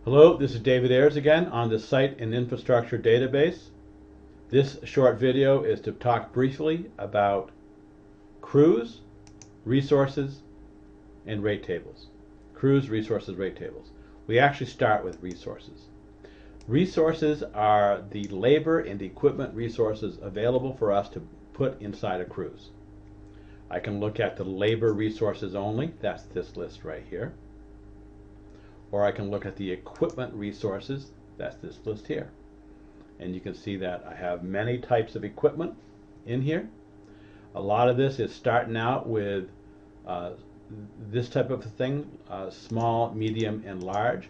Hello, this is David Ayers again on the Site and Infrastructure database. This short video is to talk briefly about crews, resources, and rate tables. Crews, resources, rate tables. We actually start with resources. Resources are the labor and equipment resources available for us to put inside a cruise. I can look at the labor resources only, that's this list right here. Or I can look at the equipment resources, that's this list here. And you can see that I have many types of equipment in here. A lot of this is starting out with this type of thing, small, medium, and large.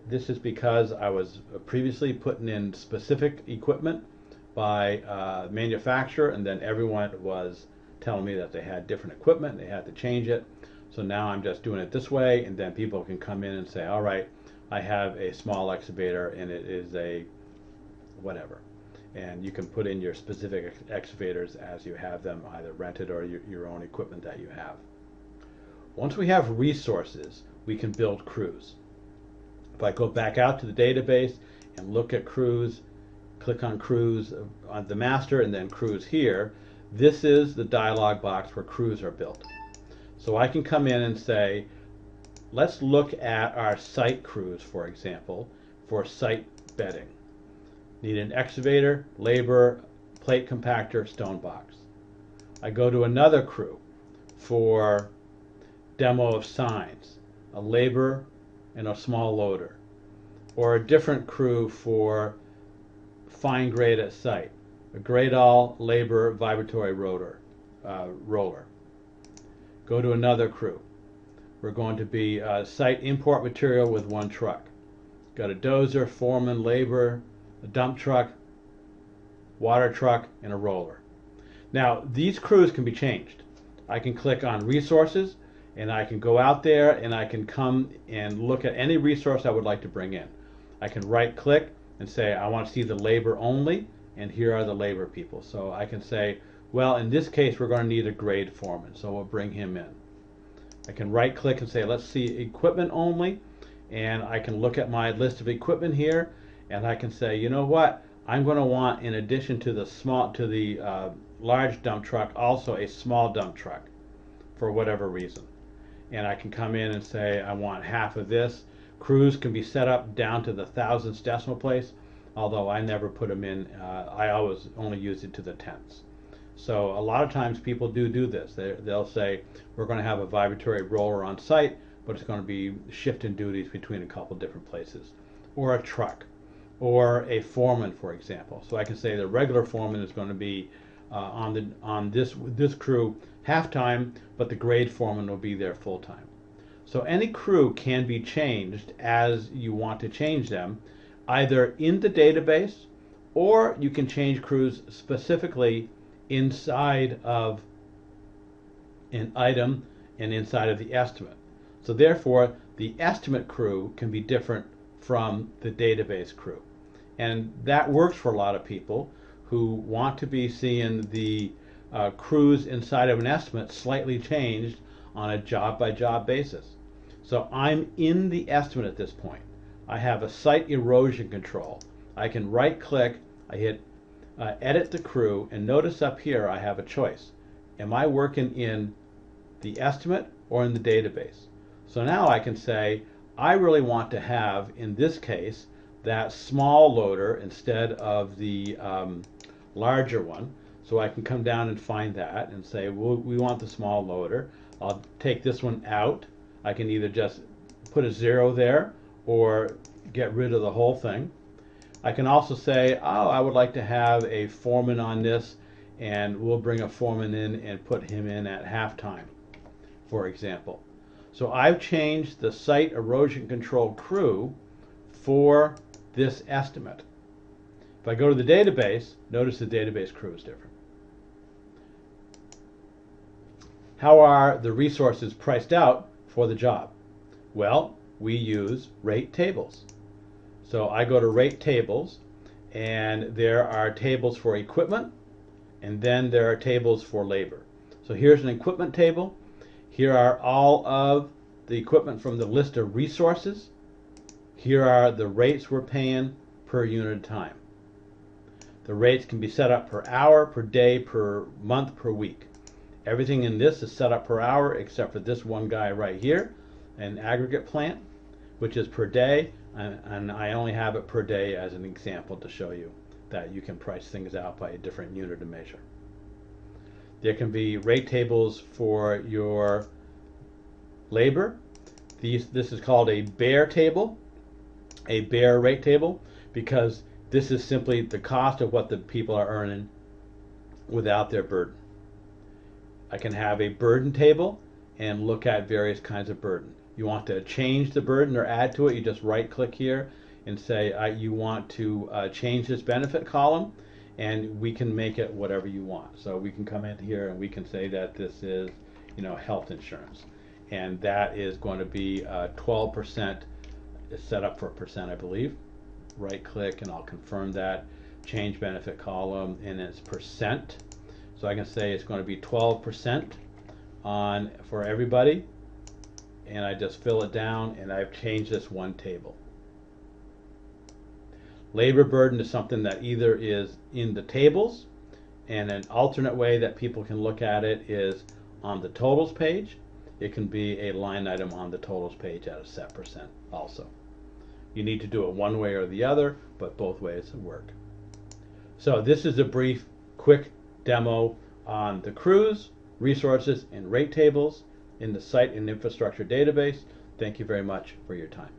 This is because I was previously putting in specific equipment by manufacturer, and then everyone was telling me that they had different equipment, they had to change it. So now I'm just doing it this way, and then people can come in and say, all right, I have a small excavator and it is a whatever. And you can put in your specific excavators as you have them either rented or your own equipment that you have. Once we have resources, we can build crews. If I go back out to the database and look at crews, click on crews on the master and then crews here, this is the dialog box where crews are built. So I can come in and say, let's look at our site crews, for example, for site bedding. Need an excavator, labor, plate compactor, stone box. I go to another crew for demo of signs, a labor and a small loader. Or a different crew for fine grade at site, a grade-all labor vibratory roller. Go to another crew. We're going to be site import material with one truck. Got a dozer, foreman, labor, a dump truck, water truck, and a roller. Now these crews can be changed. I can click on resources and I can go out there and I can come and look at any resource I would like to bring in. I can right click and say I want to see the labor only, and here are the labor people. So I can say, well, in this case we're going to need a grade foreman, so we'll bring him in. I can right click and say let's see equipment only, and I can look at my list of equipment here and I can say, you know what, I'm going to want, in addition to the large dump truck, also a small dump truck for whatever reason. And I can come in and say I want half of this. Crews can be set up down to the thousandths decimal place, although I never put them in. I always only use it to the tenths. So a lot of times people do this. They'll say we're going to have a vibratory roller on site, but it's going to be shifting duties between a couple different places. Or a truck, or a foreman, for example. So I can say the regular foreman is going to be on this crew half-time, but the grade foreman will be there full-time. So any crew can be changed as you want to change them, either in the database, or you can change crews specifically inside of an item and inside of the estimate. So therefore, the estimate crew can be different from the database crew. And that works for a lot of people who want to be seeing the crews inside of an estimate slightly changed on a job-by-job basis. So I'm in the estimate at this point. I have a site erosion control. I can right-click, I hit edit the crew, and notice up here I have a choice. Am I working in the estimate or in the database? So now I can say, I really want to have, in this case, that small loader instead of the larger one. So I can come down and find that and say, well, we want the small loader. I'll take this one out. I can either just put a 0 there or get rid of the whole thing. I can also say, oh, I would like to have a foreman on this, and we'll bring a foreman in and put him in at halftime, for example. So I've changed the site erosion control crew for this estimate. If I go to the database, notice the database crew is different. How are the resources priced out for the job? Well, we use rate tables. So I go to rate tables, and there are tables for equipment, and then there are tables for labor. So here's an equipment table. Here are all of the equipment from the list of resources. Here are the rates we're paying per unit of time. The rates can be set up per hour, per day, per month, per week. Everything in this is set up per hour except for this one guy right here, an aggregate plant, which is per day, and I only have it per day as an example to show you that you can price things out by a different unit of measure. There can be rate tables for your labor. This is called a bare table, a bare rate table, because this is simply the cost of what the people are earning without their burden. I can have a burden table and look at various kinds of burden. You want to change the burden or add to it, you just right click here and say you want to change this benefit column, and we can make it whatever you want. So we can come in here and we can say that this is, health insurance, and that is going to be 12%. It's set up for a percent, I believe. Right click and I'll confirm that. Change benefit column, and it's percent. So I can say it's going to be 12% for everybody, and I just fill it down, and I've changed this one table. Labor burden is something that either is in the tables, and an alternate way that people can look at it is on the totals page. It can be a line item on the totals page at a set percent also. You need to do it one way or the other, but both ways work. So this is a brief, quick demo on the crews, resources, and rate tables in the Site and Infrastructure database. Thank you very much for your time.